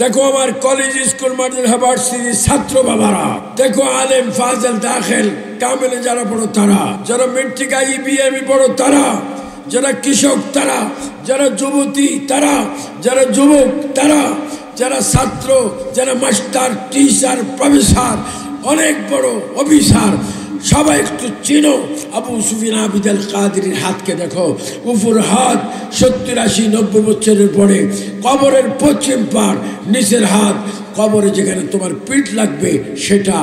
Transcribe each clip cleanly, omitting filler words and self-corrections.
দেখো আমার college school মাদ্রাসা ভার্সিটির ছাত্র বাবারা, দেখো আলেম ফাজল দাখিল কামেলে যারা পড়ো তারা, যারা মেট্রিক IBM পড়ো তারা, যারা কৃষক তারা, যারা যুবতী তারা, যারা যুবক তারা, যারা ছাত্র, যারা মাস্টার, টিচার, প্রফেসর, অনেক বড় অফিসার, সবাই একটু চিনো আবু সুফিয়ান আবিদ আল কাদেরীর হাতকে দেখো। উপর হাত 70, 80, 90 বছরের পরে কবরের পশ্চিম পার, নিচের হাত কবরে যেখানে তোমার পিঠ লাগবে সেটা,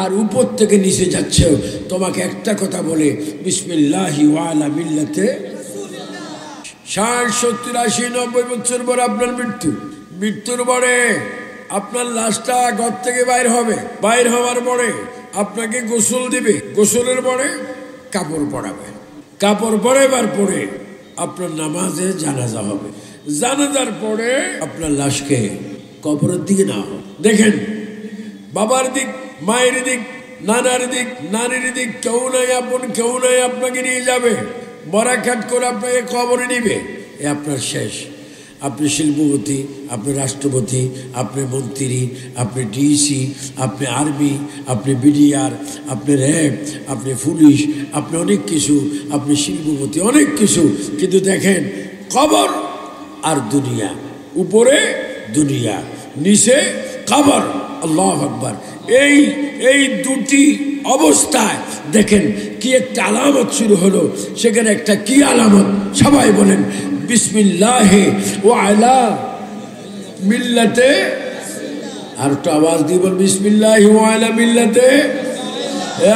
আর উপর থেকে নিচে যাচ্ছে। তোমাকে একটা কথা বলে বিসমিল্লাহি ওয়া আলা মিল্লাতে 60, 70, 80, 90 বছর পর আপনার মৃত্যুর পরে আপনার লাশটা ঘর থেকে বাইর হবে। বাইর হওয়ার পরে আপনাকে গোসল দিবে, গোসলের পরে কাপড় পরাবে, কাপড় পরাবার পরে আপনার নামাজে জানাজা হবে। জানাজার পরে আপনার লাশকে কবরের দিকে না হবে। দেখেন, বাবার দিক, মায়ের দিক, নানার দিক, নানির দিক, কেউ নাই আপন, কেউ নাই আপনাকে নিয়ে যাবে, বরাকাত করে আপনাকে কবরে নিবে। এ আপনার শেষ। আপনি শিল্পপতি, আপনি রাষ্ট্রপতি, আপনি মন্ত্রী, আপনি ডিসি, আপনি আর্মি, আপনি BDR, আপনি র্যাব, আপনি পুলিশ, আপনি অনেক কিছু, আপনি শিল্পপতি, অনেক কিছু। কিন্তু দেখেন, কবর আর দুনিয়া, উপরে দুনিয়া, নিচে কবর। আল্লাহু আকবার। এই দুটি অবস্থায় দেখেন কি একটা আলামত শুরু হলো। সেখানে একটা কি আলামত? সবাই বলেন বিসমিল্লাহি ওয়া আলা মিল্লাতে। আর একটু আওয়াজ দিয়ে বল বিসমিল্লাহি ওয়া আলা মিল্লাতে।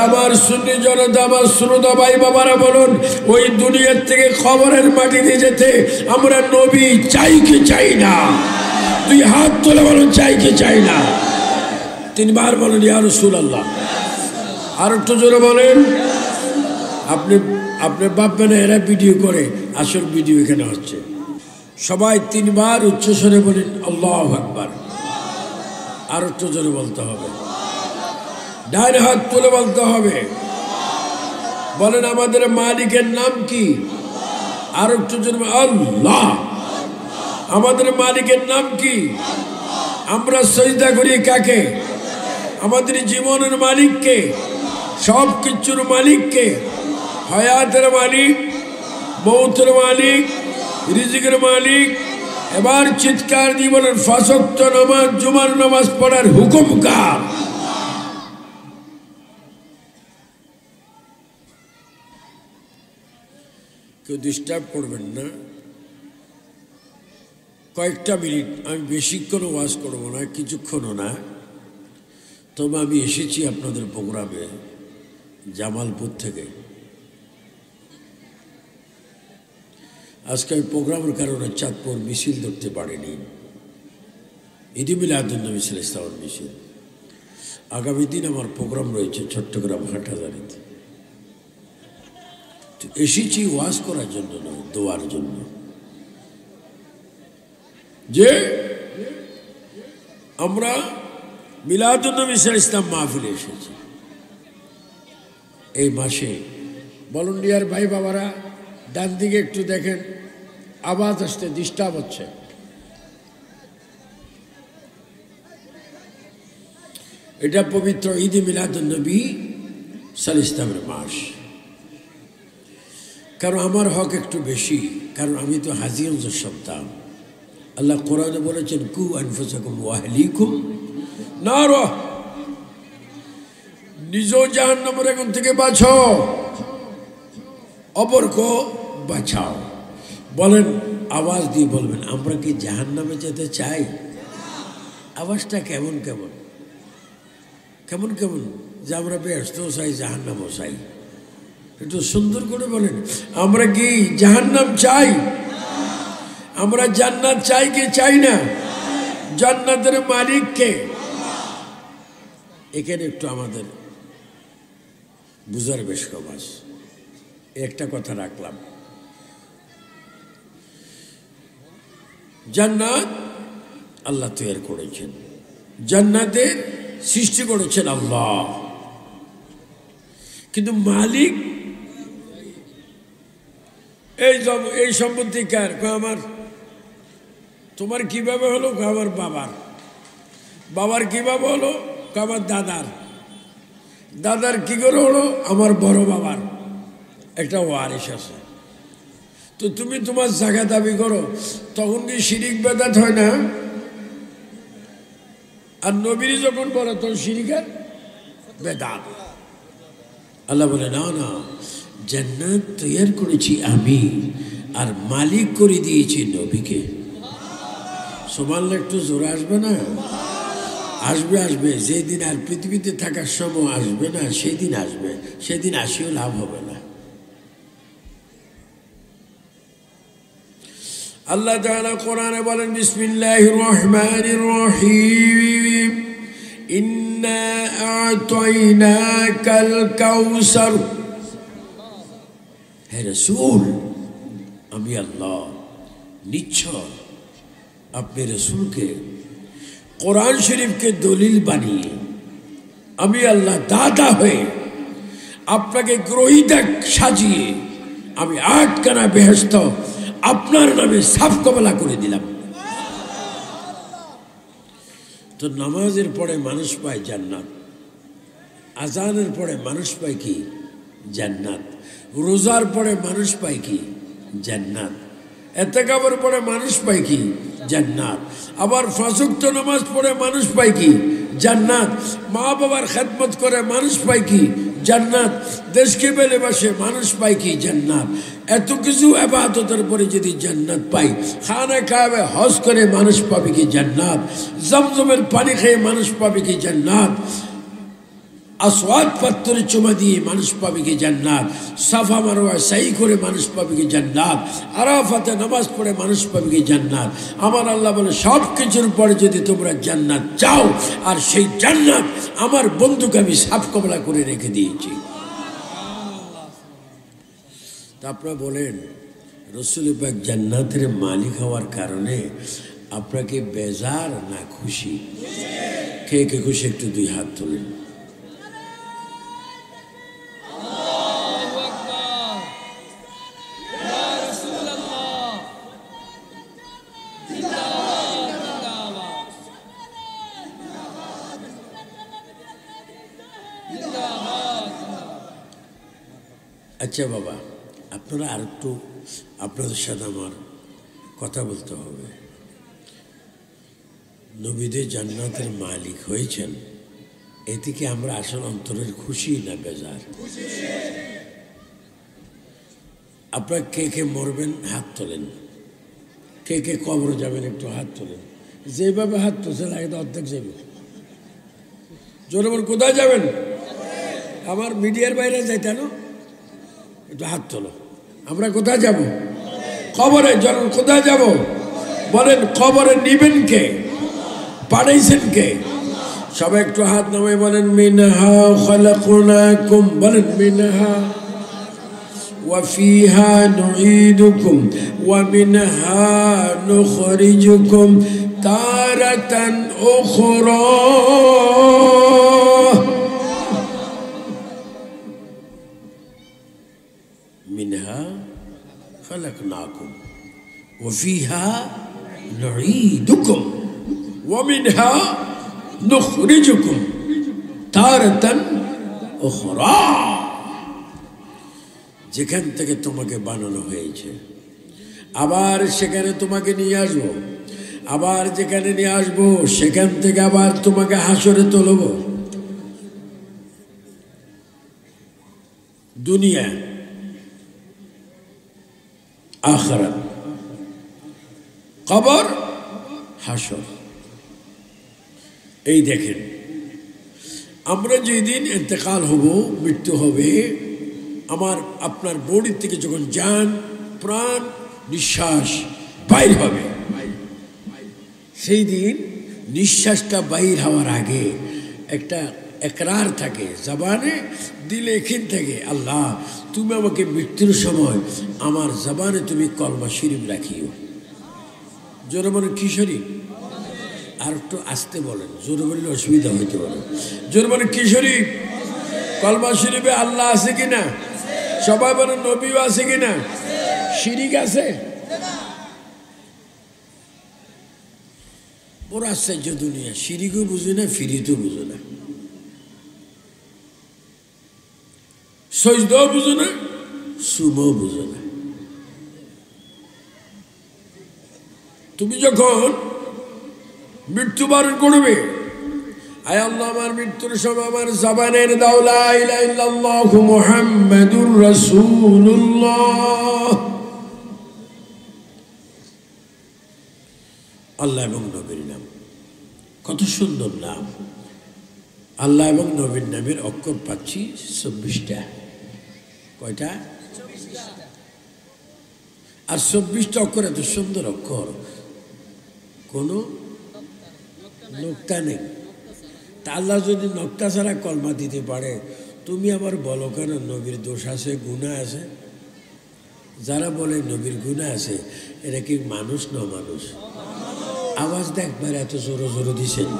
আমার সুন্নি জনতা, আমার শ্রোতা ভাই বাবারা বলুন, ওই দুনিয়ার থেকে খবরের মাটিতে যেতে আমরা নবী চাই কি চাই না? তুই হাত তুলে বলুন চাই কি চাই না? 3 বার বলেন ইয়া রাসূলুল্লাহ। আর একটু জোরে বলেন। আপনি ভাববেন এরা ভিডিও করে, আসল ভিডিও এখানে হচ্ছে। সবাই 3 বার উচ্চস্বরে বলেন আল্লাহু আকবার। আর একটু জোরে বলতে হবে, ডান হাত তুলে বলতে হবে। বলেন আমাদের মালিকের নাম কি? আর একটু জোরে আল্লাহ। আমাদের মালিকের নাম কি? আমরা সিজদা করি কাকে? আমাদের জীবনের মালিককে, সব কিছুর মালিককে, হায়াতের মালিক, মৌতের মালিক, রিজিকের মালিক। এবার চিৎকার দিয়ে বলেন 5 ওয়াক্ত নামাজ, জুমার নামাজ পড়ার হুকুম কার? কেউ ডিস্টার্ব করবেন না। কয়েকটা মিনিট, আমি বেশিক্ষণ ওয়াজ করবো না, কিছুক্ষণও না। তবে আমি এসেছি আপনাদের প্রোগ্রামে জামালপুর থেকে। আজকে আমি প্রোগ্রামের কারণে চাঁদপুর মিছিল ধরতে পারিনি। ঈদে মিলাদুন নবী সাল্লাল্লাহু আলাইহি ওয়াসাল্লাম মিছিল। আগামী দিন আমার প্রোগ্রাম রয়েছে চট্টগ্রাম হাটহাজারীতে। তো এসেছি ওয়াজ করার জন্য নয়, দোয়ার জন্য। যে আমরা মিলাদুন নবী সাল্লাল্লাহু আলাইহি ওয়াসাল্লাম মাহফিলে এসেছি এই মাসে। ভলান্টিয়ার ভাই বাবারা ডান দিকে একটু দেখেন, আওয়াজ আসতে ডিস্টার্ব হচ্ছে। এটা পবিত্র ঈদে মিলাদুন নবী সাল্লাল্লাহু আলাইহি ওয়াসাল্লামের মাস। কারণ আমার হক একটু বেশি, কারণ আমি তো হাজীগঞ্জের সন্তান। আল্লাহ কোরআনে বলেছেন কু আনফুসাকুম ওয়া আহলিকুম নার, নিজেও জাহান্নামের আগুন থেকে বাঁচাও, অপরকেও বাঁচাও। বলেন, আওয়াজ দিয়ে বলবেন, আমরা কি জাহান্নামে যেতে চাই? আওয়াজটা কেমন কেমন কেমন কেমন যে আমরা বেহেশতও চাই, জাহান্নামও চাই। একটু সুন্দর করে বলেন, আমরা কি জাহান্নাম চাই? আমরা জান্নাত চাই কি চাই না? জান্নাতের মালিক কে? এখানে একটু আমাদের বুঝার বেশ কম আছে। একটা কথা রাখলাম, জান্নাত আল্লাহ তৈরি করেছেন, জান্নাতের সৃষ্টি করেছেন আল্লাহ, কিন্তু মালিক এই সম্পত্তি কার? আমার। তোমার কিভাবে হলো? আমার বাবার। বাবার কিভাবে হলো? আমার দাদার। দাদার কি করে হলো? আমার বড় বাবার একটা ওয়ারিশ আছে। তো তুমি তোমার জায়গা দাবি করো, তখন কি শিরিক বেদাত হয় না? আর নবীর যখন বলে তখন শিরিকের বেদাত। আল্লাহ বলে না না, জান্নাত তৈরি করেছি আমি, আর মালিক করে দিয়েছি নবীকে। সুবহানাল্লাহ, একটু জোরে আসবে না? আসবে আসবে। যেদিন আর পৃথিবীতে থাকার সময় আসবে না, সেদিন আসবে। সেদিন আসিও লাভ হবে না। আল্লাহ তাআলা কোরআনে বলেন, বিসমিল্লাহির রহমানির রহিম, ইন্না আ'তাইনাকাল কাউসার। হে রাসূল, আমি আল্লাহ নিশ্চয় আপনি রাসূলকে কোরআন শরীফকে দলিল বানিয়ে, আমি আল্লাহ দাতা হয়ে আপনাকে গ্রহীতা সাজিয়ে আমি 8খানা বেহেশত আপনার নামে সাফ কবলা করে দিলাম। তো নামাজের পরে মানুষ পায় জান্নাত, আজানের পরে মানুষ পায় কি? জান্নাত। রোজার পরে মানুষ পায় কি? জান্নাত। এতেকাবের পরে মানুষ পায় কি? জান্নাত। আবার 5 ওয়াক্ত নামাজ পড়ে মানুষ পায় কি? জান্নাত। মা বাবার খেদমত করে মানুষ পায় কি? জান্নাত। দেশকে ভালোবাসে মানুষ পায় কি? জান্নাত। এত কিছু ইবাদতের পরে যদি জান্নাত পাই, খানা কাবে হজ করে মানুষ পাবে কি? জান্নাত। জমজমের পানি খেয়ে মানুষ পাবে কি? জান্নাত। আসওয়াদ পাত্তরে চুমা দিয়ে মানুষ পাবে কি? জান্নাত। সাফা মারওয়া সাই করে মানুষ পাবে কি? জান্নাত। আরাফাতে নামাজ পড়ে মানুষ পাবে কি? জান্নাত। আমার আল্লাহ বলে, সব কিছুর পরে যদি তোমরা জান্নাত চাও, আর সেই জান্নাত আমার বন্ধুকে আমি সাফ কবলা করে রেখে দিয়েছি। তা আপনারা বলেন, রাসূল পাক জান্নাতের মালিক হওয়ার কারণে আপনাকে বেজার না খুশি? কে কে খুশি একটু 2 হাত তুলেন। আচ্ছা বাবা, আপনারা আর একটু আপনাদের সাথে আমার কথা বলতে হবে। নবীদের জান্নাতের মালিক হয়েছেন, এতে কি আমরা আসল অন্তরের খুশি না বেজার? আপনারা কে কে মরবেন হাত তোলেন। কে কে কবর যাবেন একটু হাত তোলেন। যেভাবে হাত তুলছে লাগে তো অর্ধেক যাবে। জোরে বল, কোথায় যাবেন? আমার মিডিয়ার বাইরে যাইতে না, একটু হাত তোলো। আমরা কোথায় যাব? কবরে। চলুন, কোথায় যাব বলেন? কবরে নিবেন কে? পাঠাইছেন কে? সবাই একটু হাত নামাই বলেন, মিনহা খালাকনাকুম। বলেন, মিনহা ওয়া ফিহা নুঈদুকুম ওয়া মিনহা নুখরিজুকুম তারাতান উখরা। মিনহা খালাকনাকুম ওয়া ফিহা নুঈদুকুম ওয়া মিনহা নুখরিজুকুম তারাতান উখরা। যেখান থেকে তোমাকে বানানো হয়েছে, আবার সেখানে তোমাকে নিয়ে আসবো। আবার যেখানে নিয়ে আসবো, সেখান থেকে আবার তোমাকে হাসরে তুলব। দুনিয়া, আখিরাত, কবর, হাসর। এই দেখেন, আমরা যেদিন ইন্তেকাল হব, মৃত্যু হবে, আমার আপনার বডির থেকে যখন জান, প্রাণ, নিঃশ্বাস বাইর হবে, সেই দিন নিঃশ্বাসটা বাইর হওয়ার আগে একটা একরার থাকে জবানে, দিলে এখান থেকে, আল্লাহ তুমি আমাকে মৃত্যুর সময় আমার জবানে তুমি কলমা শরীফ রাখিও। জোরে বলেন, কি শরীফ? আর একটু আসতে বলেন, জোরে বললে অসুবিধা হইতে পারে। জোরে বলেন, কি শরীফ? কলমা শরীফে আল্লাহ আছে কিনা? সবাই বলেন, নবীও আছে কিনা? শিরিক আছে? বড় আশ্চর্য দুনিয়া, শিরিকও বুঝে না, ফিরিতেও বুঝে না, সজদাও বুঝে না, সুমও বুঝে না। তুমি যখন মৃত্যুবরণ করবে, আয় আল্লাহ আমার মৃত্যুর সময় আমার জবানের দাও লা ইলাহা ইল্লাল্লাহু মুহাম্মাদুর রাসূলুল্লাহ। আল্লাহ এবং নবীর নাম, কত সুন্দর নাম। আল্লাহ এবং নবীর নামের অক্ষর পাচ্ছি 24টা। কয়টা? আর 24টা অক্ষর, এত সুন্দর অক্ষর, কোনো নোক্তা নেই। তা আল্লাহ যদি নোক্তা ছাড়া কলমা দিতে পারে, তুমি আবার বলো কেন নবীর দোষ আছে, গুনাহ আছে? যারা বলে নবীর গুনাহ আছে, এরা কি মানুষ না মানুষ? আওয়াজ দেখবার এত জোরে জোরে দিছেন,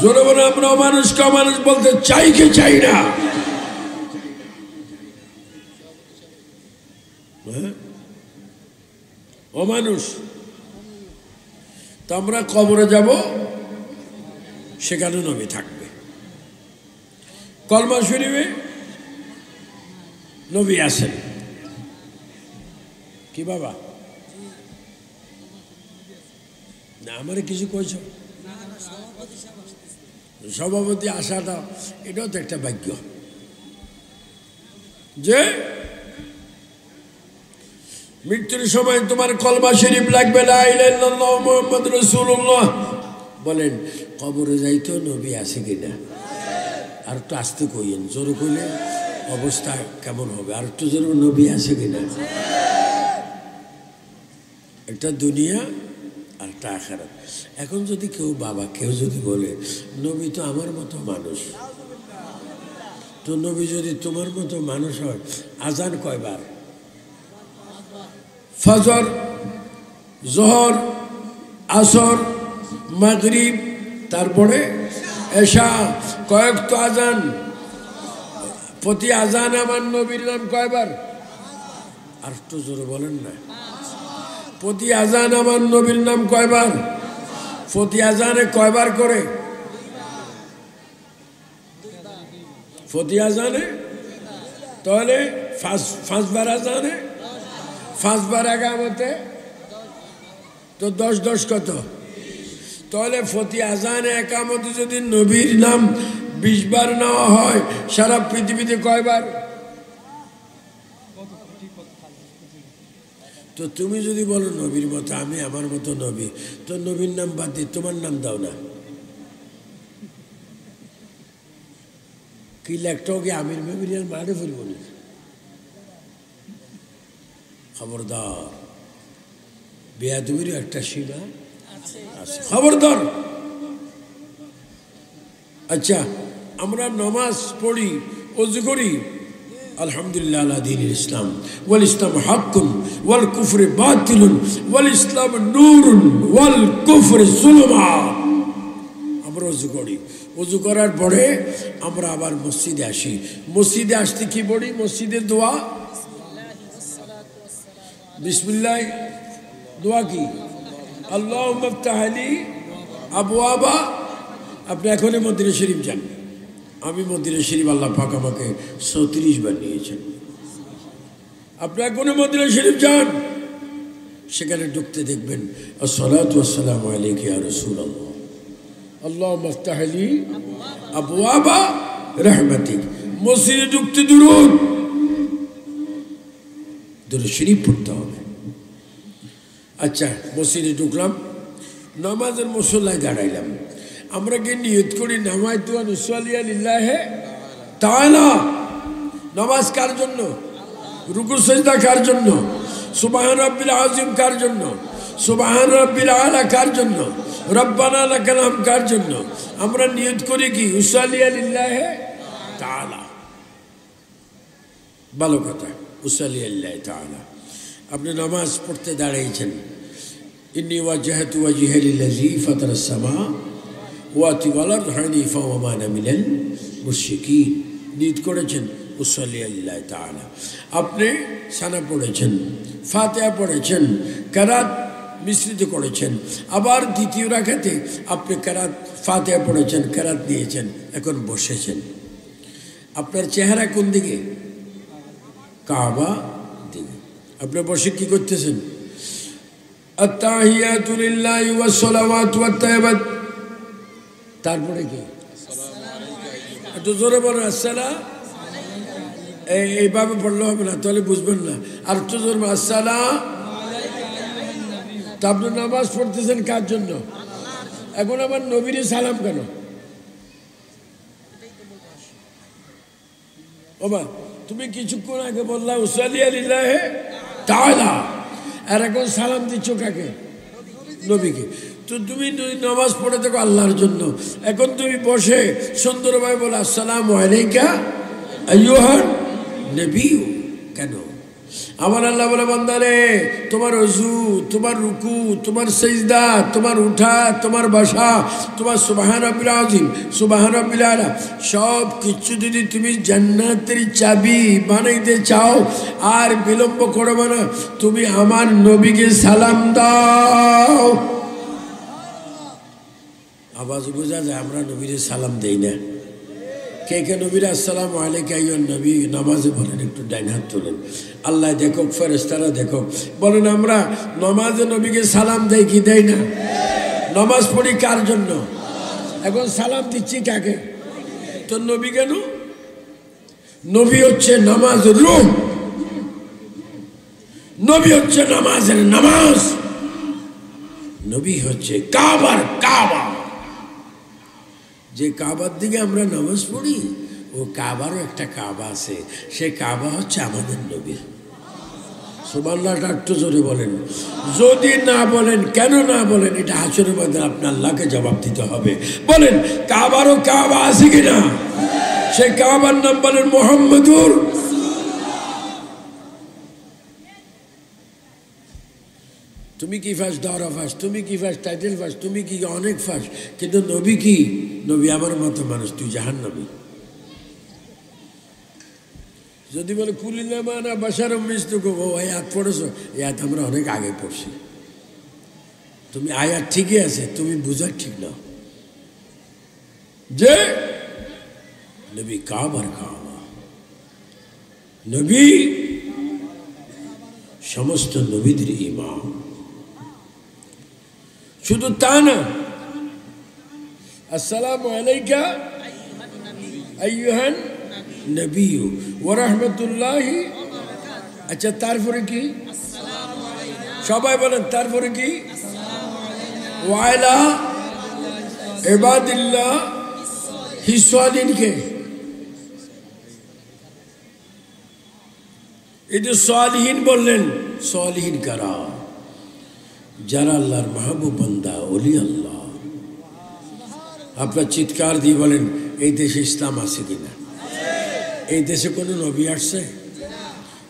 জোরে বলে আমরা অমানুষকে অমানুষ বলতে চাই কি চাই না? অমানুষ তো আমরা কবরে যাব, সেখানে নবী থাকবে, কলমা শরীফে নবী আছেন। কি বাবা না আমারে কিছু কইছ? সভাপতি আসাটা এটাও তো একটা ভাগ্য, যে মৃত্যুর সময় তোমার কলমা শরীফ লাগবে, লা ইলাহা ইল্লাল্লাহু মুহাম্মাদুর রাসূলুল্লাহ। বলেন কবরে যাইতো নবী আছে কিনা? আর তো আসতে কইেন, জোরে কইলে অবস্থা কেমন হবে? আর তো জোরে নবী আছে কিনা? একটা দুনিয়া আর একটা আখিরাত। এখন যদি কেউ বাবা কেউ যদি বলে নবী তো আমার মতো মানুষ, তো নবী যদি তোমার মতো মানুষ হয়, আজান কয়বার? ফজর, জোহর, আসর, মাগরিব, তারপরে এশা, কয়েক তো আজান। প্রতি আজান আমার নবীর নাম কয়বার? আর তো জোরে বলেন না। প্রতি আজান আমার নবীর নাম কয়বার? প্রতি আজানে কয়বার করে? প্রতি আজানে, তাহলে পাঁচবার আজানে, পাঁচবার একামতে, তো 10 10 কত? তাহলে প্রতি আজানে একামতে যদি নবীর নাম 20 বার নেওয়া হয়, সারা পৃথিবীতে কয়বার? তো তুমি যদি বলো নবীর মতো, আমি আমার মতো নবী, তো নবীর নাম বাদ দিয়ে তোমার নাম দাও না। কি লেখটাকে আমির মেমোরিয়াল মারে ফেলব না। খবরদার, বেয়াদবিরও একটা সীমা আছে, খবরদার। আচ্ছা, আমরা নামাজ পড়ি, ওযু করি, আলহামদুলিল্লাহ আলা দীনিল ইসলাম, ওয়াল ইসলাম হাক্কুন ওয়াল কুফরু বাতিলুন ওয়াল ইসলাম নূরুন ওয়াল কুফরু যুলুমাত। আমরা ওযু করি, ওযু করার পরে আমরা আবার মসজিদে আসি। মসজিদে আসতে কি পড়ি? মসজিদের দোয়া বিসমিল্লাহ। দোয়া কি? আল্লাহুম্মা ইফতাহ লি আবওয়াবা। আপনি এখনই মদিনা শরীফ যান। আমি মদিনা শরীফ আল্লাহ পাক আমাকে 34 বার নিয়েছেন। আপনি এখনই মদিনা শরীফ যান, সেখানে ঢুকতে দেখবেন আসসালাতু ওয়াসসালামু আলাইকা ইয়া রাসূলুল্লাহ, আল্লাহুম্মা ইফতাহ লি আবওয়াবা রাহমাতিক। মসজিদে ঢুকতে দুরূদ শরীফ পড়তে হবে। আচ্ছা, মসজিদে ঢুকলাম, নামাজের মুসল্লায় দাঁড়াইলাম। আমরা কি নিয়ত করি নামাইতু আন উসাল্লি লিল্লাহি তাআলা? নামাজ কার জন্য? রুকু সিজদা কার জন্য? সুবহান রাব্বিল আযীম কার জন্য? সুবহান রাব্বিল আলা কার জন্য? রব্বানা লাকাল হামদ কার জন্য? আমরা নিয়ত করি কি উসাল্লি লিল্লাহি তাআলা। ভালো কথা, উসাল্লি লিল্লাহি তাআলা। আপনি নামাজ পড়তে দাঁড়িয়েছেন, ইন্নী ওয়াজহাতু ওয়াজহিয়া লিল্লাযী ফাতারাস সামা ওয়াতি ওয়াল আরদ হানিফা ওয়া মা আনা মিনাল মুশরিকিন। নিয়ত করেছেন উসাল্লি লিল্লাহি তাআলা। আপনি সানা পড়েছেন, ফাতিহা পড়েছেন, কেরাত মিশ্রিত করেছেন, আবার দ্বিতীয় রাকাতে আপনি কেরাত ফাতিহা পড়েছেন, কেরাত নিয়েছেন, এখন বসেছেন। আপনার চেহারা কোন দিকে? কাবা দিকে। আপনি বসে কি করতেছেন? আত্তাহিয়াতু লিল্লাহি ওয়াস সালাওয়াতু ওয়াত তাইয়্যিবাত। তারপরে কি? একটু জোরে বলেন আসসালাম। এইভাবে পড়লে হবে না, তাহলে বুঝবেন না। আর একটু জোরে আসসালাম। তা আপনি নামাজ পড়তেছেন কার জন্য? এখন আবার নবীর সালাম কেন? ওবা তুমি কিছুক্ষণ আগে বললা উসাল্লি লিল্লাহি তাআলা, আর এখন সালাম দিচ্ছ কাকে? নবীকে। তো তুমি নামাজ পড়ে দেখো আল্লাহর জন্য, এখন তুমি বসে সুন্দরভাবে বলো আসসালামু আলাইকা আইয়ুহান নবী। কেন? আমার আল্লাহ বলে বান্দারে, তোমার ওযু, তোমার রুকু, তোমার সিজদা, তোমার উঠা, তোমার বসা, তোমার সুবহান রাব্বিল আযীম, সুবহান রাব্বিল আলা, সব কিছু যদি তুমি জান্নাতের চাবি বানাইতে চাও আর বিলম্ব করবে না, তুমি আমার নবীকে সালাম দাও। আওয়াজ বোঝা যায় আমরা নবীরে সালাম দেই না। কে কে নবীর আসসালামু আলাইকা আইয়ুহান নবী নামাজে বলেন? একটু ডাইন হাত তোলেন। আল্লাহ দেখো, ফেরেশতারা দেখো, বলেন আমরা নামাজে নবীকে সালাম দেই কি দেই না? নামাজ পড়ি কার জন্য? এখন সালাম দিচ্ছি কাকে? তো নবী কেন? নবী হচ্ছে নামাজের রূহ, নবী হচ্ছে নামাজের নামাজ, নবী হচ্ছে কাবার কাবা। যে কাবার দিকে আমরা নামাজ পড়ি, ও কাবারও একটা কাবা আছে, সে কাবা হচ্ছে আমাদের নবী। সুবহানাল্লাহটা একটু জোরে বলেন। যদি না বলেন, কেন না বলেন, এটা হাসরের মধ্যে আপনার আল্লাহকে জবাব দিতে হবে। বলেন কাবারও কাবা আছে কিনা? সে কাবার নাম বলেন মুহাম্মাদুর। তুমি কি ফাঁস? দরা ফাঁস। তুমি কি ফাঁস? টাইটেল ফাঁস। তুমি কি অনেক ফাঁস। কিন্তু নবী কি? নবী আমার মতো মানুষ, তুই জাহান্নামী। যদি বলে কুলিনামানা বাশার মিসলুকুম, ও আয়াত পড়েছো? এই আয়াত আমরা অনেক আগে পড়ছি। তুমি আয়াত ঠিকই আছে, তুমি বুঝার ঠিক না। যে নবী কাবার কাবা, নবী সমস্ত নবীদের ইমাম। শুধু তা না, আসসালামু আলাইকা আইয়ুহান নবী ওয়া রাহমাতুল্লাহি। আচ্ছা তারপরে কি? সবাই বলেন তারপরে কি? ওয়া আলা ইবাদিল্লাহ হিসালিনকে। এই যে সালিহিন বললেন, সালিহিন কারা? যারা আল্লাহর মাহবুব বান্দা, ওলি আল্লাহ। আপনার চিৎকার দিয়ে বলেন এই দেশে ইসলাম আছে কিনা? এই দেশে কোনো নবী আসছে?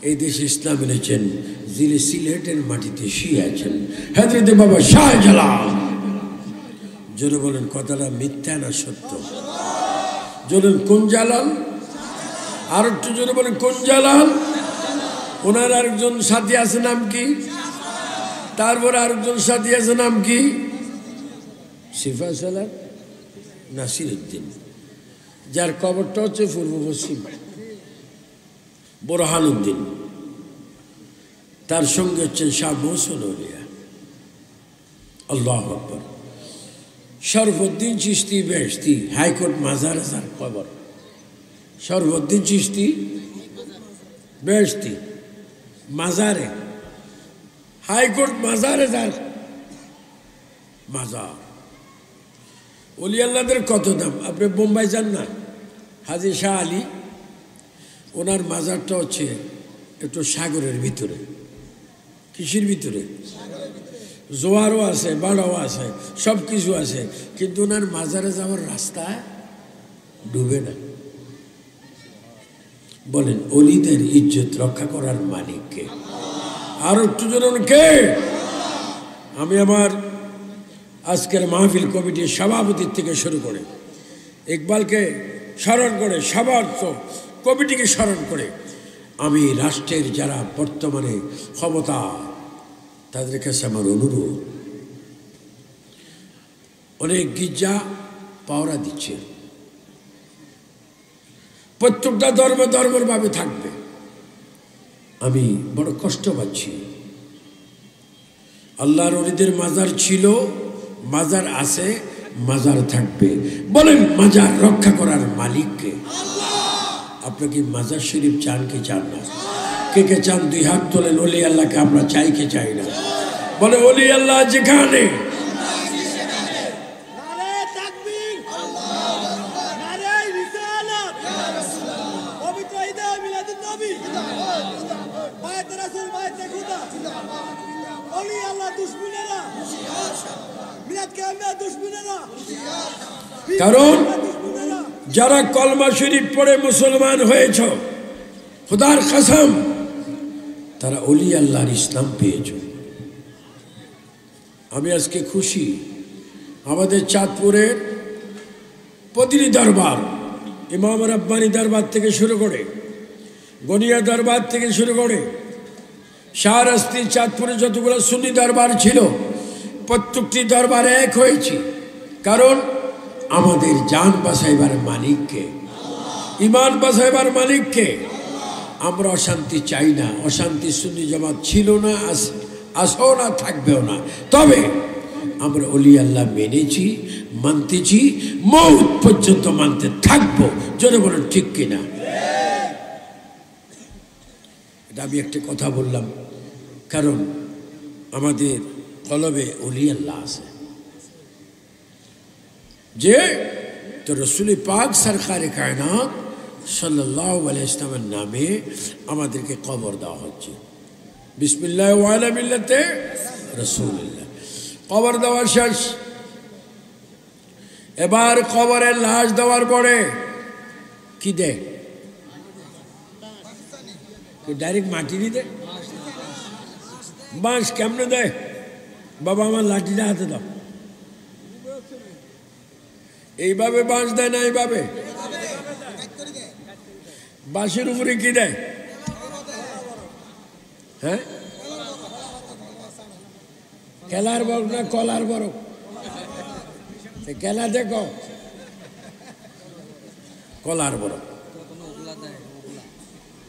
এই দেশে ইসলাম এনেছেন যিনি সিলেটের মাটিতে শুয়ে আছেন, হযরত বাবা শাহজালাল। জোরে বলেন কথাটা মিথ্যা না সত্য? জোরে কোন জালাল? আর একটু জোরে বলেন কোন জালাল? ওনার আরেকজন সাথী আছে, নাম কি? তারপরে আরেকজন সাথী আছে, নাম কি? সিফা সালার নাসিরউদ্দিন, যার কবরটা হচ্ছে পূর্ব পশ্চিম। বোরহানউদ্দিন, তার সঙ্গে হচ্ছেন শাহ মহসিন আউলিয়া। আল্লাহু আকবার। শরফুদ্দিন চিশতি বেহেশতি, হাইকোর্ট মাজারে যার কবর। শরফুদ্দিন চিশতি বেহেশতি মাজারে, হাইকোর্ট মাজারে যার মাজার। ওলি আল্লাহদের কত দাম। আপনি বোম্বাই যান না, হাজী শাহ আলী, ওনার মাজারটা হচ্ছে একটু সাগরের ভিতরে। কিসের ভিতরে? জোয়ারও আছে, বাড়াও আছে, সব কিছু আছে, কিন্তু ওনার মাজারে যাওয়ার রাস্তা ডুবে না। বলেন অলিদের ইজ্জত রক্ষা করার মালিক কে? আর একটু জন কে? আমি আমার আজকের মাহফিল কমিটির সভাপতির থেকে শুরু করে ইকবালকে স্মরণ করে, সবার কমিটিকে স্মরণ করে, আমি রাষ্ট্রের যারা বর্তমানে ক্ষমতা তাদের কাছে আমার অনুরোধ, অনেক গির্জা পাওরা দিচ্ছে, প্রত্যেকটা ধর্মের ভাবে থাকবে। আমি বড় কষ্ট পাচ্ছি। আল্লাহর ওলিদের মাজার ছিল, মাজার আছে, মাজার থাকবে। বলেন মাজার রক্ষা করার মালিককে? আপনি কি মাজার শরীফ চান কি চান না? কে কে চান? দুই হাত তোলেন। ওলি আল্লাহকে আমরা চাই কি চাই না? বলে ওলি আল্লাহ যেখানে, কারণ যারা কলমা শরীফ পড়ে মুসলমান হয়েছ, খুদার কসম তারা ওলি আল্লাহর ইসলাম পেয়েছ। আমি আজকে খুশি, আমাদের চাঁদপুরের প্রতিটি দরবার, ইমাম রাব্বানি দরবার থেকে শুরু করে, গনিয়া দরবার থেকে শুরু করে, শাহরাস্তি চাঁদপুরে যতগুলো সুন্নি দরবার ছিল, প্রত্যেকটি দরবারে এক হয়েছি। কারণ আমাদের জান বাঁচাইবার মালিককে, ইমান বাঁচাইবার মালিককে। আমরা অশান্তি চাই না। অশান্তি সুন্নি জামাত ছিল না, আসেও না, থাকবেও না। তবে আমরা ওলি আল্লাহ মেনেছি, মানতেছি, মৌত পর্যন্ত মানতে থাকবো। জোরে বলেন ঠিক কিনা? এটা আমি একটা কথা বললাম, কারণ আমাদের কলবে ওলি আল্লাহ আছে, যে তো রসুল পাক সরকারে কায়নাত সাল্লাল্লাহু আলাইহি ওয়াসাল্লামের নামে আমাদেরকে কবর দেওয়া হচ্ছে। বিসমিল্লাহ ওয়া আলা মিল্লাতে রাসূলুল্লাহ। কবর দেওয়া শেষ। এবার কবরের লাশ দেওয়ার পরে কি দেয়? ডাইরেক্ট মাটি দিয়ে দেয়? বাঁশ কেমনে দেয়? বাবা আমার লাঠিটা হাতে দাও। এইভাবে বাঁশ দেয় না, এইভাবে বাঁশের উপরে কি দেয়? হ্যাঁ, কেলার বরফ না কলার বরফ? কেলা দেখো, কলার বরফ।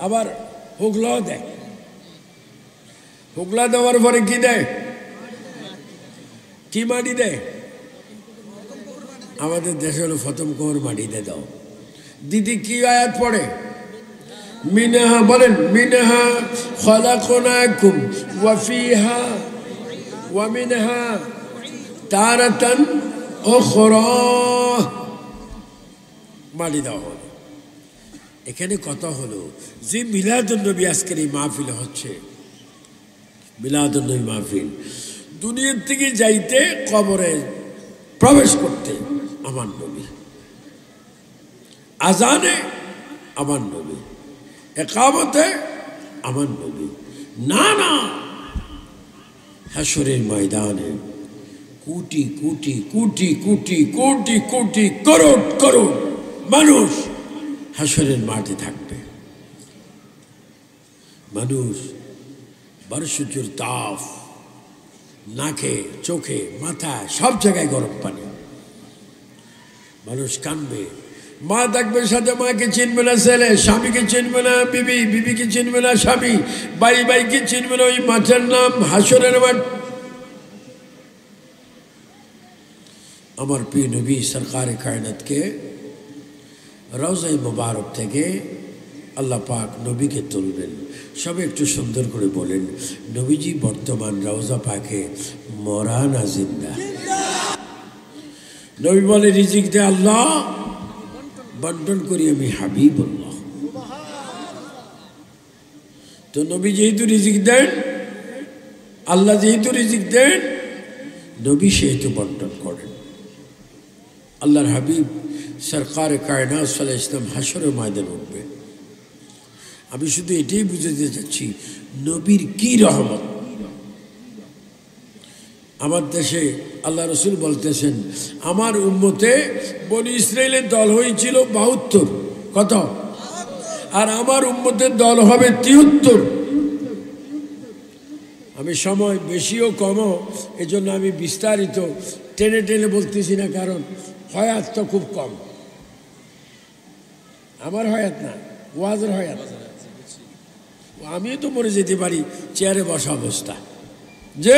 আবার হুগলাও দেয়। হুগলা দেওয়ার পরে কি দেয়? কি মাটি দেয়? আমাদের দেশে হলো ফতম কোর মাটি দিয়ে দাও। দিদি কি আয়াত পড়ে? মিনহা, বলেন মিনহা খলাকনাকুম ওয়া ফিহা ওয়া মিনহা তারাতান উখরা। মাটি দেওয়া হলো। এখানে কথা হলো যে মিলাদুন নবী আজকের এই মাহফিলে হচ্ছে, মিলাদুন নবী মাহফিল, দুনিয়ার থেকে যাইতে কবরে প্রবেশ করতে আমার নবী, আজানে আমার নবী, একামতে আমার নবী, না না হাসরের ময়দানে কোটি কোটি কোটি কোটি কোটি কোটি করোড় করোড় মানুষ হাসরের মাঠে থাকবে। মানুষ বড় সূর্যের তাপ, নাকে চোখে মাথায় সব জায়গায় গরম পানি। মানুষ কানবে, মা থাকবে সাথে, মাকে চিনবে না ছেলে, স্বামীকে চিনবে না বিবি, বিবিকে চিনবে না স্বামী, ভাই ভাইকে চিনবে না। ওই মাঠের নাম হাসরের মাঠ। আমার প্রিয় নবী সরকারে কায়নাতকে রওজায়ে মুবারক থেকে আল্লাহ পাক নবীকে তুলবেন। সবে একটু সুন্দর করে বলেন, নবীজি বর্তমান রওজা পাকে মরা না জিন্দা? নবী বলে, রিজিক দে আল্লাহ, বন্টন করি আমি হাবিবুল্লাহ। তো নবী যেহেতু রিজিক দেন, আল্লাহ যেহেতু রিজিক দেন, নবী সেহেতু বন্টন করেন। আল্লাহর হাবিব সরকারে কায়নাত সাল্লাল্লাহু আলাইহি ওয়াসাল্লাম হাসরের ময়দানে উঠবে। আমি শুধু এটাই বুঝাতে চাচ্ছি, নবীর কি রহমত। আমার দেশে আল্লাহ রসুল বলতেছেন, আমার উম্মতে বনি ইসরাইলের দল হয়েছিল 72, কত? আর আমার উম্মতের দল হবে 73। আমি সময় বেশিও কমও, এজন্য আমি বিস্তারিত টেনে টেনে বলতেছি না, কারণ হয়াত তো খুব কম। আমার হয়াত না, ওয়াজের হয়াত। আমিও তো মরে যেতে পারি চেয়ারে বসা অবস্থা। যে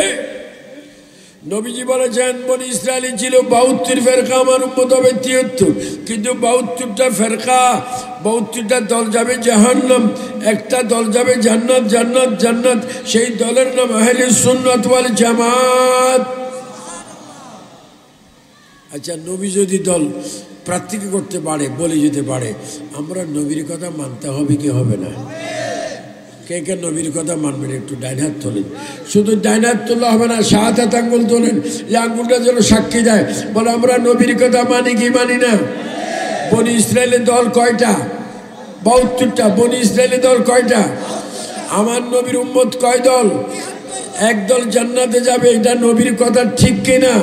নবীজি বলেছেন বনি ইসরায়েলি ছিল 72 ফেরকা, আমার উম্মত হবে 73, কিন্তু 72টা ফেরকা, 72টা দল যাবে জাহান্নাম, একটা দল যাবে জান্নাত। জান্নাত জান্নাত সেই দলের নাম আহলে সুন্নাত ওয়াল জামাত। আচ্ছা, নবী যদি দল প্রার্থী করতে পারে, বলে যেতে পারে, আমরা নবীর কথা মানতে হবে কি হবে না? কে কে নবীর কথা মানবেন একটু ডাইন হাত তোলেন। শুধু ডাইন হাত তোলা হবে না, শাহাদাত আঙ্গুল তোলেন, এই আঙ্গুলটা যেন সাক্ষী দেয়, বলে আমরা নবীর কথা মানি কি মানি না। বনি ইসরায়েলের দল কয়টা? 72টা। বনি ইসরায়েলের দল কয়টা? আমার নবীর উম্মত কয় দল? এক দল জান্নাতে যাবে, এটা নবীর কথা ঠিক কিনা?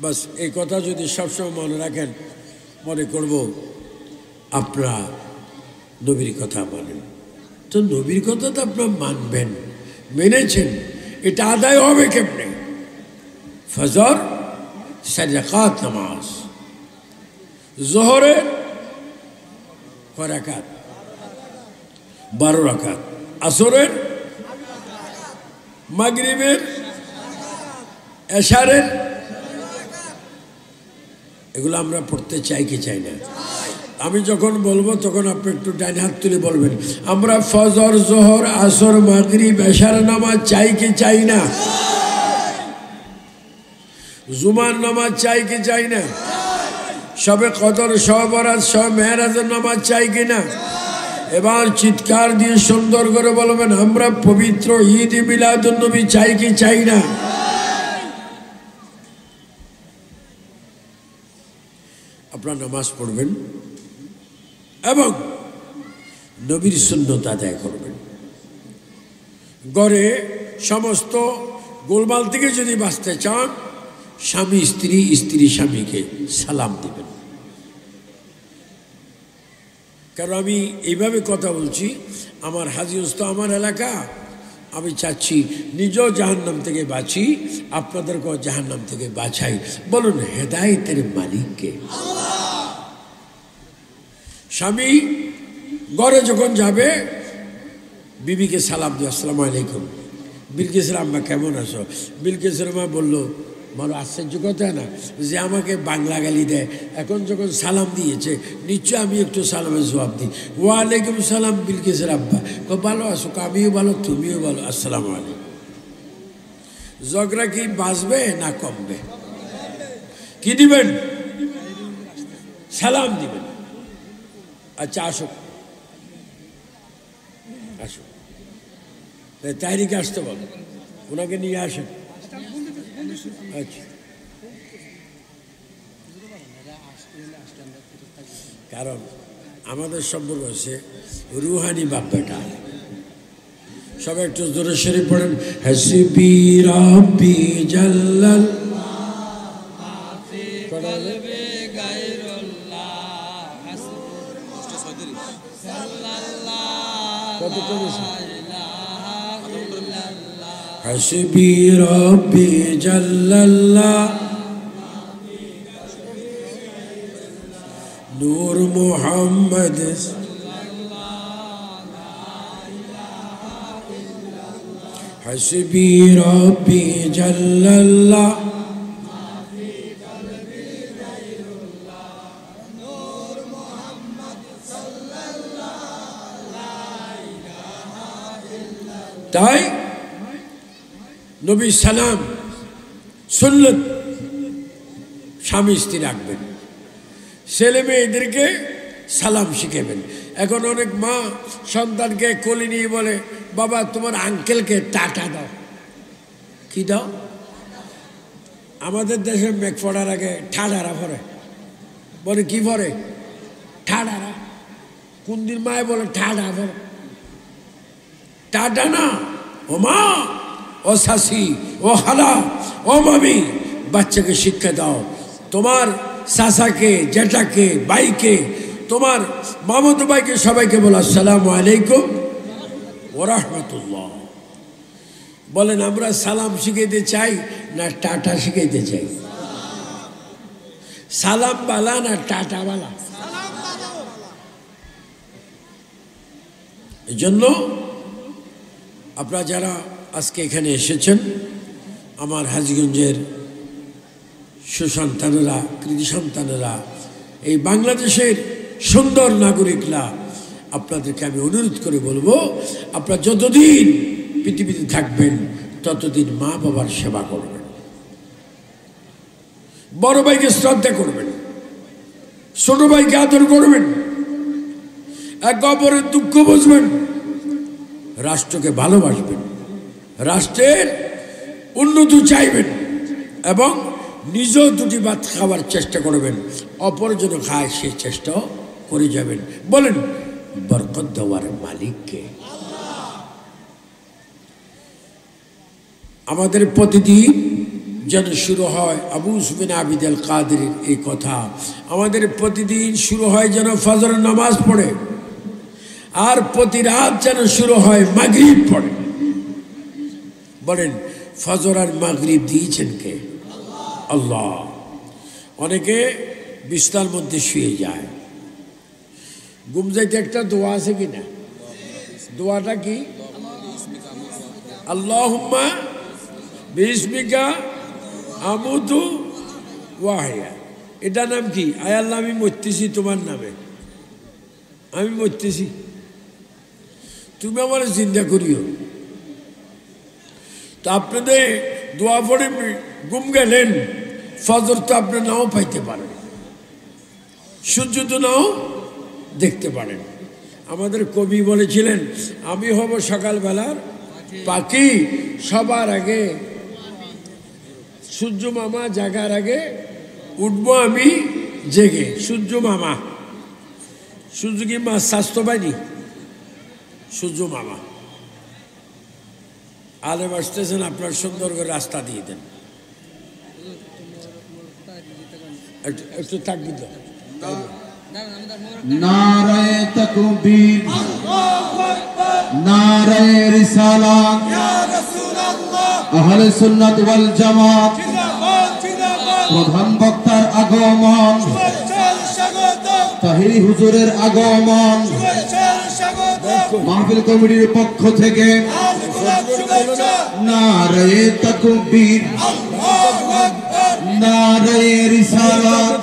বাস এই কথা যদি সবসময় মনে রাখেন, মনে করব আপনারা নবীর কথা মানেন। তো নবীর কথা তো আপনারা মানবেন, মেনেছেন, এটা আদায় হবে কেমনে? ফজর 4 রাকাত নামাজ, জোহরে কয় রাকাত? 12 রাকাত, আসরের, মাগরিবের, এশারের, এগুলো আমরা পড়তে চাই কি চাই না? আমি যখন বলবো তখন আপনি একটু ডাইন হাত তুলে বলবেন, আমরা ফজর, জোহর, আসর, মাগরিব, এশার নামাজ চাই কি চাই না? জুমার নামাজ চাই কি চাই না? সবে কদর, সব বরাত, সব মেহরাজের নামাজ চাই কি না? এবার চিৎকার দিয়ে সুন্দর করে বলবেন, আমরা পবিত্র ঈদ মিলাদুন নবী চাই কি চাই না? আপনার নামাজ পড়বেন এবং নবীর সুন্নত আদায় করবেন। ঘরে সমস্ত গোলমাল থেকে যদি বাঁচতে চান, স্বামী স্ত্রী, স্ত্রী স্বামীকে সালাম দিবেন। কারণ আমি এইভাবে কথা বলছি, আমার হাজিগঞ্জ তো আমার এলাকা, আমি চাচ্ছি নিজেও জাহান্নাম থেকে বাঁচি, আপনাদেরকেও জাহান্নাম থেকে বাঁচাই। বলুন হেদায়েতের মালিককে। স্বামী ঘরে যখন যাবে, বিবিকে সালাম দিও, আসসালামু আলাইকুম। বিলকিসের আম্মা কেমন আছো? বিলকিসের মা বললো, বলো আশ্চর্য কথা না যে আমাকে বাংলা গালি দেয়, এখন যখন সালাম দিয়েছে নিশ্চয় আমি একটু সালামের জবাব দিই। ওয়ালাইকুম সালাম বিলকিসের আব্বা। ভালো আছো? আমিও ভালো, তুমিও ভালো, আসসালামু আলাইকুম। ঝগড়া কি বাঁচবে না কমবে? কি দিবেন? সালাম দিবেন। আচ্ছা আসো, আসো, তাইরিকে আসতে বলো, ওনাকে নিয়ে আসেন। আচ্ছা, কারণ আমাদের সম্পর্ক আছে রুহানি বাপ বেটা। সবাই একটু জোরে শরীফ পড়েন, হাসবি রাব্বি জাল্লাল। কত করেছে? হাসবি রাব্বি জাল্লাল্লাহ নূর মুহাম্মদ। হাসবি রাব্বি জাল্লাল্লাহ তাই নবী সালাম সুন্নত স্বামী স্ত্রী রাখবেন, ছেলে মেয়েদেরকে সালাম শিখাবেন। এখন অনেক মা সন্তানকে কোলে নিয়ে বলে, বাবা তোমার আঙ্কেলকে টাটা দাও। কি দাও? আমাদের দেশে মেঘ পড়ার আগে ঠাডারা ভরে, বলে কি ভরে? ঠাডারা। কোন দিন মায়ে বলে ঠাডা ভরে? টাটা না, ও মা, ও শাশি, ও খালা, ও মামি, বাচ্চাকে শিক্ষা দাও। তোমার চাচাকে, জেঠাকে, ভাইকে, তোমার মামাতো ভাইকে সবাইকে বলো আসসালামু আলাইকুম ওয়া রাহমাতুল্লাহ। বলেন আমরা সালাম শিখাইতে চাই না টাটা শিখাইতে চাই? সালাম বালা না টাটা বালা? এই জন্য আপনারা যারা আজকে এখানে এসেছেন, আমার হাজীগঞ্জের সুসন্তানেরা, কৃতি সন্তানেরা, এই বাংলাদেশের সুন্দর নাগরিকরা, আপনাদেরকে আমি অনুরোধ করে বলবো, আপনারা যতদিন পৃথিবীতে থাকবেন ততদিন মা বাবার সেবা করবেন, বড় ভাইকে শ্রদ্ধা করবেন, ছোট ভাইকে আদর করবেন, একে অপরের দুঃখ বুঝবেন, রাষ্ট্রকে ভালোবাসবেন, রাষ্ট্রের উন্নতি চাইবেন এবং নিজেও দুটি ভাত খাওয়ার চেষ্টা করবেন, অপর যেন খায় সেই চেষ্টাও করে যাবেন। বলেন বরকত দেওয়ার মালিককে। আমাদের প্রতিদিন যেন শুরু হয় আবু সুফিয়ান আবিদ আল কাদেরের এই কথা, আমাদের প্রতিদিন শুরু হয় যেন ফজরের নামাজ পড়ে, আর প্রতি রাত যেন শুরু হয় মাগরিব পড়ে। বলেন ফজর আর মাগরিব দিয়েছেন কে? আল্লাহ। অনেকে বিছানার মধ্যে শুয়ে যায়, ঘুম যাইতে একটা দোয়া আছে কিনা? দোয়াটা কি? আল্লাহুম্মা বিসমিকা আমুতু ওয়া আহয়া। এটা নাম কি? আয় আল্লাহ আমি মরতেছি তোমার নামে, আমি মরতেছি, তুমি আমার জিন্দা করিও। তো আপনাদের দোয়া পড়ে ঘুম গেলেন, ফজর তো আপনি নাও পাইতে পারেন, সূর্য তো নাও দেখতে পারেন। আমাদের কবি বলেছিলেন, আমি হব সকালবেলার পাখি, সবার আগে সূর্য মামা জাগার আগে উঠবো আমি জেগে। সূর্য মামা, সূর্য কি মা স্বাস্থ্য পায়নি? সূর্য মামা আলেম আসতেছেন, আপনার সুন্দর করে রাস্তা দিয়ে দেন, একটু থাকবি তো। নারায়ে তাকবীর, নারায়ে রিসালাত, ইয়া রাসূলুল্লাহ, আহলে সুন্নাত ওয়াল জামাত, প্রধান বক্তার আগমন, তাহিরি হুজুরের আগমন, মাহফিল কমিটির পক্ষ থেকে নারায়ে তাকবীর, নারায়ে রিসালাত,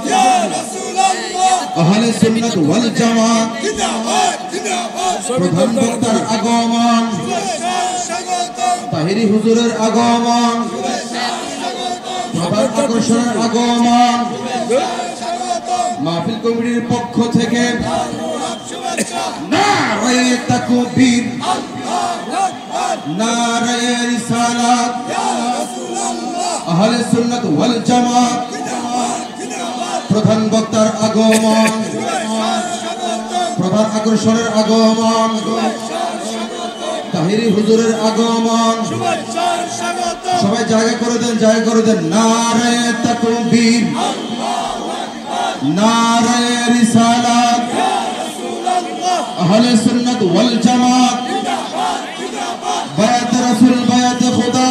আহলে সুন্নাত ওয়াল জামাত, প্রধান বক্তার আগমন, তাহিরি হুজুরের আগমন, সবার আকর্ষণের আগমন, মাহফিল কমিটির পক্ষ থেকে নারায়ে তাকবীর, নারায়ে রিসালাত, আহলে সুন্নাত ওয়াল জামাত, প্রধান বক্তার আগমন, প্রধান আকর্ষণের আগমন, তাহিরি হুজুরের আগমন। সবাই জায়গা করে দেন, জায়গা করে দেন। নারায়ে তাকবীর, নারায়ে রিসালাত, আহলে সুন্নাত ওয়াল জামাত, বায়াত রাসূল, বায়াত খোদা,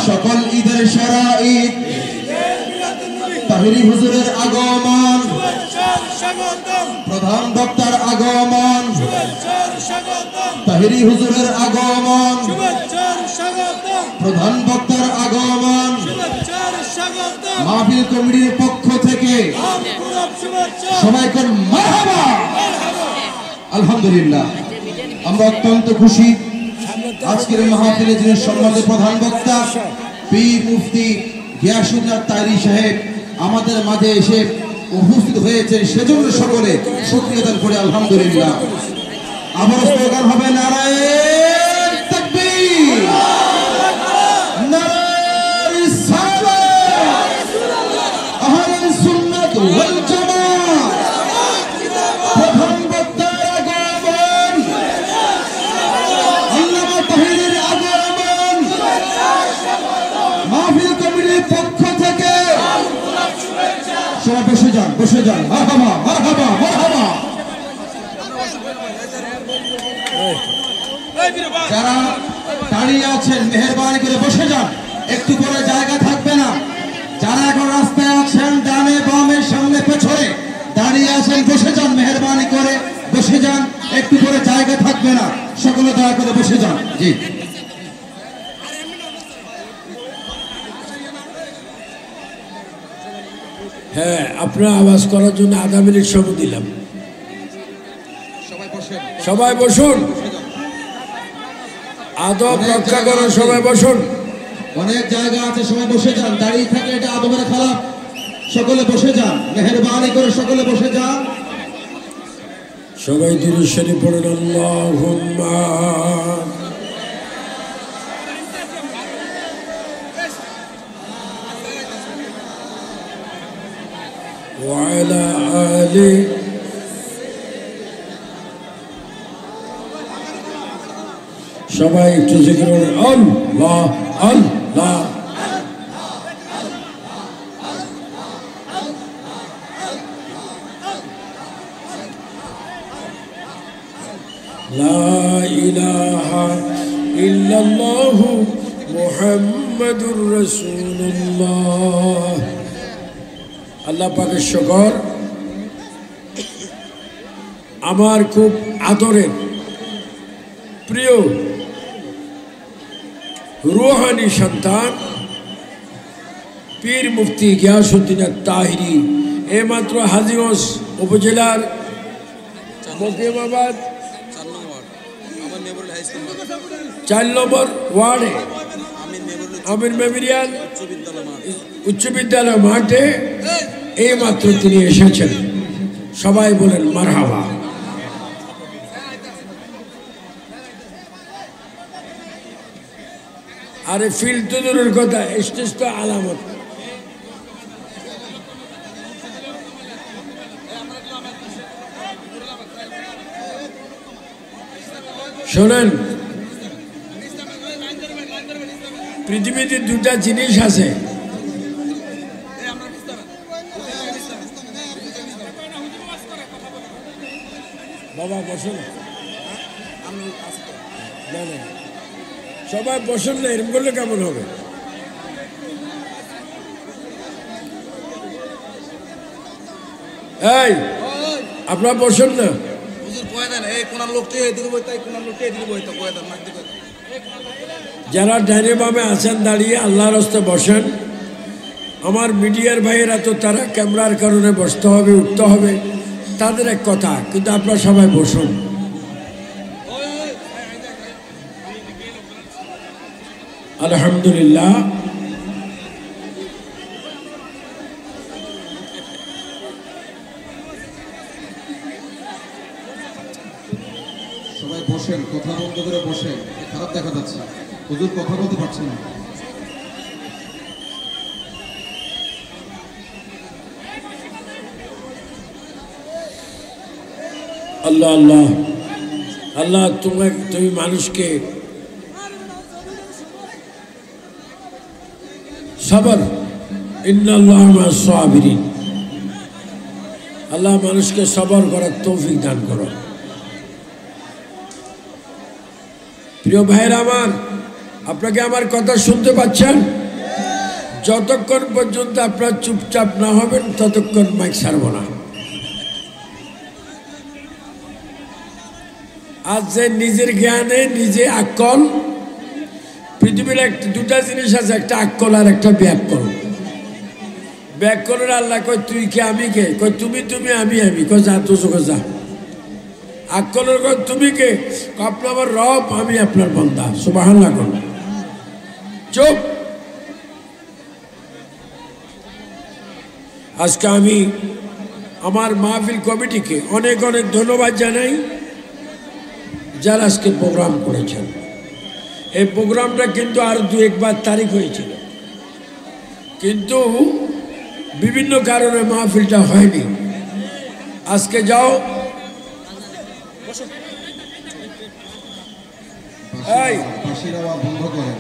সকল ঈদের শরাঈত, তাহিরি হুজুরের আগমন, প্রধান বক্তার আগমন, তাহিরি হুজুরের আগমন, প্রধান বক্তার আগমন, মাহফিল কমিটির পক্ষ থেকে সবাইকে মারহাবা। আলহামদুলিল্লাহ, আমরা অত্যন্ত খুশি আজকের মাহফিলে যিনি সম্মানিত প্রধান বক্তা পীর মুফতি গিয়াসউদ্দিন তাইরি সাহেব আমাদের মাঝে এসে উপস্থিত হয়েছে, সেজন্য সকলে শুকরিয়া আদায় করে আলহামদুলিল্লাহ। আবার স্লোগান হবে নারায়ে তাকবীর, নারায়ে রিসালাত, আহলে সুন্নাত ওয়াল জামাত, প্রধান বক্তার আগমন, আল্লামা তাহিরের আগমন, মাহফিল কমিটির পক্ষ থেকে সবাই বসে যান, বসে যান। মারহাবা, মারহাবা, মারহাবা। যারা দাঁড়িয়ে আছেন মেহেরবানি করে বসে যান, একটু পরে জায়গা থাকবে না। যারা এখন রাস্তায় আছেন ডানে বামে সামনে পেছনে দাঁড়িয়ে আছেন বসে যান, মেহেরবানি করে বসে যান, একটু পরে জায়গা থাকবে না, সকলে দয়া করে বসে যান। জি হ্যাঁ, আপনার আওয়াজ করার জন্য আধা মিনিট সময় দিলাম। সবাই বসুন, আদব রক্ষা করুন, সবাই বসুন। অনেক জায়গা আছে, সবাই বসে যান। দাঁড়িয়ে থাকলে এটা আদবের খারাপ। সকলে বসে যান, মেহেরবানি করে সকলে বসে যান। সবাই দুরূদ শরীফ পড়ুন। আল্লাহুম্মা ওয়া আলা আলি সবাই একটু জিকির করুন। আল্লাহ আল্লাহ লা ইলাহা ইল্লাল্লাহু মুহাম্মাদুর রাসূলুল্লাহ। আল্লাহ পাকের শুকর, আমার খুব আদরের প্রিয় রুহানি সন্তান পীর মুফতি গিয়াসউদ্দিন তাহিরি এইমাত্র হাজীগঞ্জ উপজেলার মকিমাবাদ 4 নম্বর ওয়ার্ডে আমির মেমোরিয়াল উচ্চ বিদ্যালয় মাঠে এইমাত্র তিনি এসেছেন। সবাই বলেন মারহাবা। আরে ফিল্ড তো দূরের কথা, স্টেজ তো আলামত। শোনেন, পৃথিবীতে দুটা জিনিস আছে, বাবা বসুন, সবাই বসুন না, এরকম করলে কেমন হবে? এই আপনারা বসুন না, যারা ডাইনে বামে আছেন দাঁড়িয়ে আল্লাহর রাস্তায় বসেন। আমার মিডিয়ার ভাইয়েরা তো তারা ক্যামেরার কারণে বসতে হবে, উঠতে হবে, তাদের এক কথা, কিন্তু আপনারা সবাই বসুন। আলহামদুলিল্লাহ, সবাই বসেন, কথা বন্ধ করে বসেন, খারাপ দেখা যাচ্ছে। হুজুর কথা বলতে পারছেন না। আল্লাহ আল্লাহ আল্লাহ, তুমি মানুষকে সবর, ইন্নাল্লাহ মা'আস সাবিরিন, আল্লাহ মানুষকে সবর করার তৌফিক দান করো। প্রিয় ভাইরা আমার, আপনাকে আমার কথা শুনতে পাচ্ছেন? যতক্ষণ পর্যন্ত আপনারা চুপচাপ না হবেন ততক্ষণ মাইক ছাড়ব না। আজ যে নিজের জ্ঞানে নিজে আকল, পৃথিবীর দুটা জিনিস আছে, একটা আকল আর একটা ব্যাকল। ব্যাকলের আল্লাহ কয় তুই কে আমি কে, কয় তুমি তুমি আমি আমি, কয় যা তো যা। আকলের কয় তুমি কে, আপনি আমার রব, আমি আপনার বান্দা। সুবহানাল্লাহ। চুপ। আজকে আমি আমার মাহফিল কমিটিকে অনেক অনেক ধন্যবাদ জানাই, যারা আজকে প্রোগ্রাম করেছেন। এই প্রোগ্রামটা কিন্তু আর 2-1 তারিখ হয়েছিল, কিন্তু বিভিন্ন কারণে মাহফিলটা হয়নি। আজকে যাও, এই বাঁশির আওয়াজ বন্ধ করে,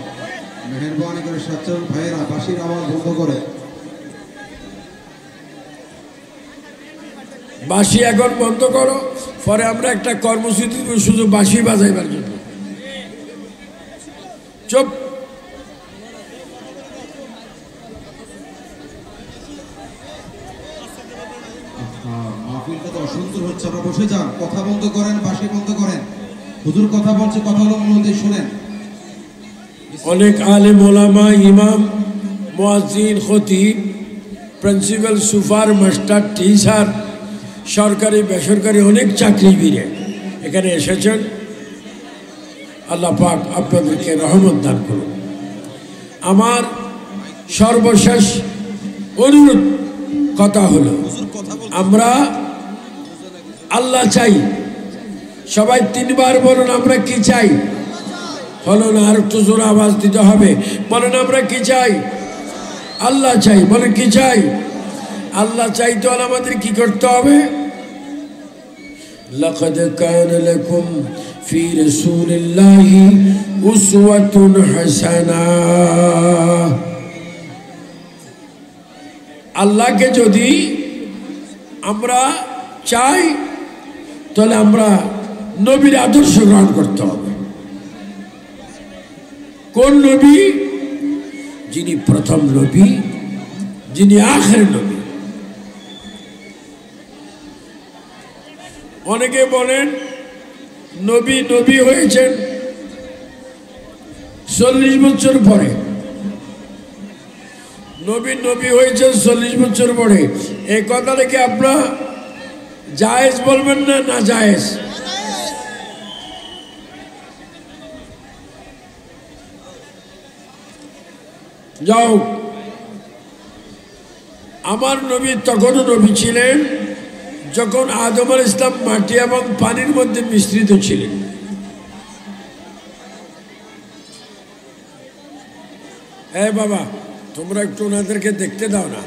মেহেরবানি করে সচ্চল ভাইয়েরা বাঁশির আওয়াজ বন্ধ করে। বাঁশি এখন বন্ধ করো, পরে আমরা একটা কর্মসূচি শুধু বাঁশি বাজাইবার জন্য। চুপ। মাহফিলটা তো অসুন্দর হচ্ছে, আপনারা বসে যান, কথা বন্ধ করেন, বাঁশি বন্ধ করেন। হুজুর কথা বলছে, কথাগুলো মনোযোগ দিয়ে শুনেন। অনেক আলেম ওলামা, ইমাম, মুয়াজ্জিন, খতিব, প্রিন্সিপাল, সুপার, মাস্টার, টিচার, সরকারি বেসরকারি অনেক চাকরিজীবী এখানে এসেছেন। আল্লাহ পাক আপনাদেরকে রহমত দান করুন। আমার সর্বশেষ অনুরোধ কথা হলো, আমরা আল্লাহ চাই। সবাই 3 বার বলুন, আমরা কি চাই? হলো না, আর একটু জোরে আওয়াজ দিতে হবে। বলেন আমরা কি চাই? আল্লাহ চাই। বলেন কি চাই? আল্লাহ চাইতে হলে আমাদের কি করতে হবে? লাকাদ কানা লাকুম ফি রাসূলিল্লাহি উসওয়াতুন হাসানাহ। আল্লাহকে যদি আমরা চাই তাহলে আমরা নবীর আদর্শ গ্রহণ করতে হবে। কোন নবী? যিনি প্রথম নবী, যিনি আখের নবী। অনেকে বলেন নবী নবী হয়েছেন 40 বছর পরে। নবী নবী হয়েছেন 40 বছর পরে। এই কথাটা কি আপনারা জায়েজ বলবেন না না জায়েজ? যাও, আমার নবী তখনও নবী ছিলেন যখন আদম আলাইহিস সালাম মাটি এবং পানির মধ্যে মিশ্রিত ছিলেন। এই বাবা, তোমরা একটু ওনাদেরকে দেখতে দাও না।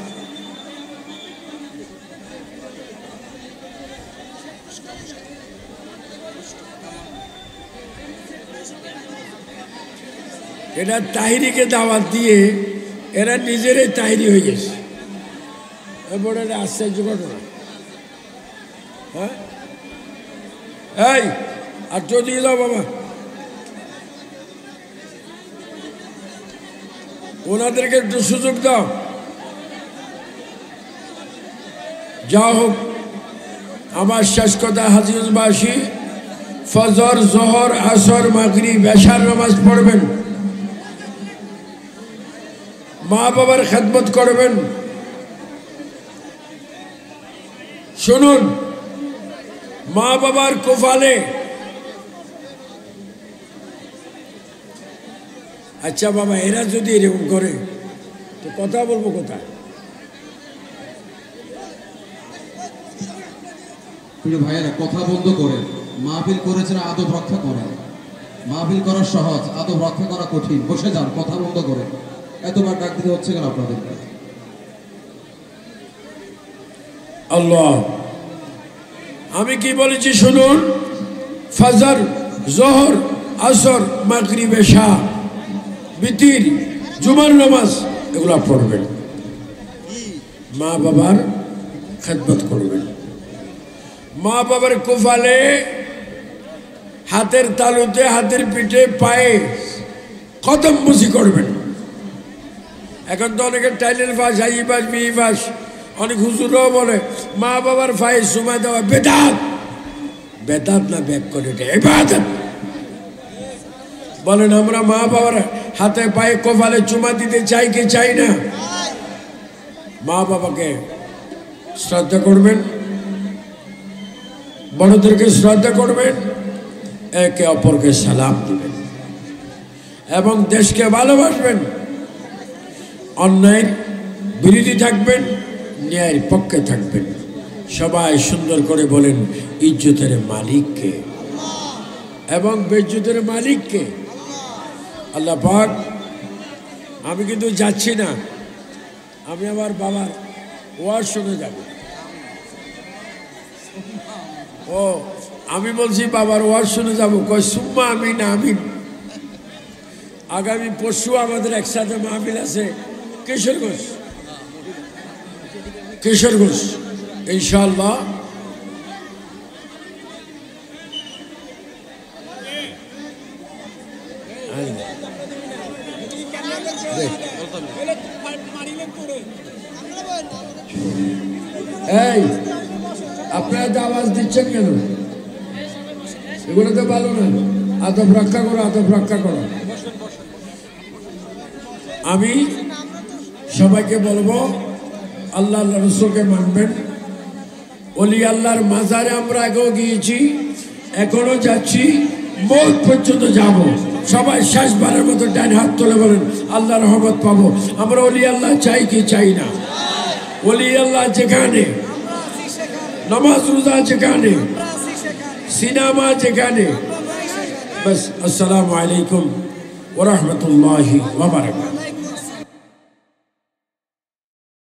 এরা তাহিরিকে দাওয়াত দিয়ে এরা নিজেরাই তাহিরি হয়ে গেছে। বড় একটা আশ্চর্য ঘটনা। হ্যাঁ, এই আর তো দিয়ে দাও বাবা, ওনাদেরকে একটু সুযোগ দাও। যা হোক, আমার শেষ কথা, হাজিরবাসী ফজর, জোহর, আসর, মাগরিব, এশার নামাজ পড়বেন, মা বাবার খেদমত করবেন। শুনুন, মা বাবার কোফালে, আচ্ছা বাবা, এরা যদি এরকম করে তো কথা বলবো কোথায়? প্রিয় ভাইয়েরা, কথা বন্ধ করেন। মাহফিল করেছেন, আদব রক্ষা করেন। মাহফিল করা সহজ, আদব রক্ষা করা কঠিন। বসে যান, কথা বন্ধ করেন। এতবার ডাক দিতে হচ্ছে কেন আপনাদের? আল্লাহ, আমি কি বলেছি শুনুন। ফজর, জোহর, আসর, মাগরিব, এশা, বিতির, জুমার নামাজ এগুলো পড়বেন। মা বাবার খেদমত করবেন। মা বাবার কোফালে, হাতের তালুতে, হাতের পিঠে, পায়ে কদম বুঝি করবেন। এখন তো অনেকের টাইলের ফাঁস, হাই ফাঁস, বি ফাঁস, অনেক হুজুরও বলে মা বাবার ফাঁস সময় দেওয়া বেদাত। বেদাত না ব্যাক করে, এটা ইবাদত। বলেন আমরা মা বাবার হাতে পায়ে কোফালে চুমা দিতে চাই কি চাই না? মা বাবাকে শ্রদ্ধা করবেন, বড়দেরকে শ্রদ্ধা করবেন, একে অপরকে সালাম দিবেন এবং দেশকে ভালোবাসবেন। অন্যায়ের বিরোধী থাকবেন, ন্যায়ের পক্ষে থাকবেন। সবাই সুন্দর করে বলেন ইজ্জতের মালিককে এবং বেইজ্জতের মালিককে? আল্লাহ পাক। আমি কিন্তু যাচ্ছি না, আমি আমার বাবার ওয়াজ শুনে যাব। ও, আমি বলছি বাবার ওয়াজ শুনে যাব। কয় সুম্মা আমিন আমিন। আগামী পরশু আমাদের একসাথে মাহফিল আছে কিশোরগঞ্জ, ইনশাআল্লাহ। এই আপনারা তো আওয়াজ দিচ্ছেন কেন? এগুলো তো ভালো না। আদব রক্ষা করো, আদব রক্ষা করো। আমি সবাইকে বলবো আল্লাহ আল্লাহ রসুলকে মানবেন। ওলি আল্লাহর মাজারে আমরা আগেও গিয়েছি, এখনো যাচ্ছি, মৌত পর্যন্ত যাব। সবাই শেষবারের মতো ডান হাত তুলে বলেন আল্লাহ রহমত পাবো। আমরা ওলি আল্লাহ চাই কি চাই না? ওলি আল্লাহ যেখানে, নামাজ রোজা যেখানে, সিনেমা যেখানে, বাস। আসসালামু আলাইকুম ওয়া রাহমাতুল্লাহি ওয়া বারাকাতুহু।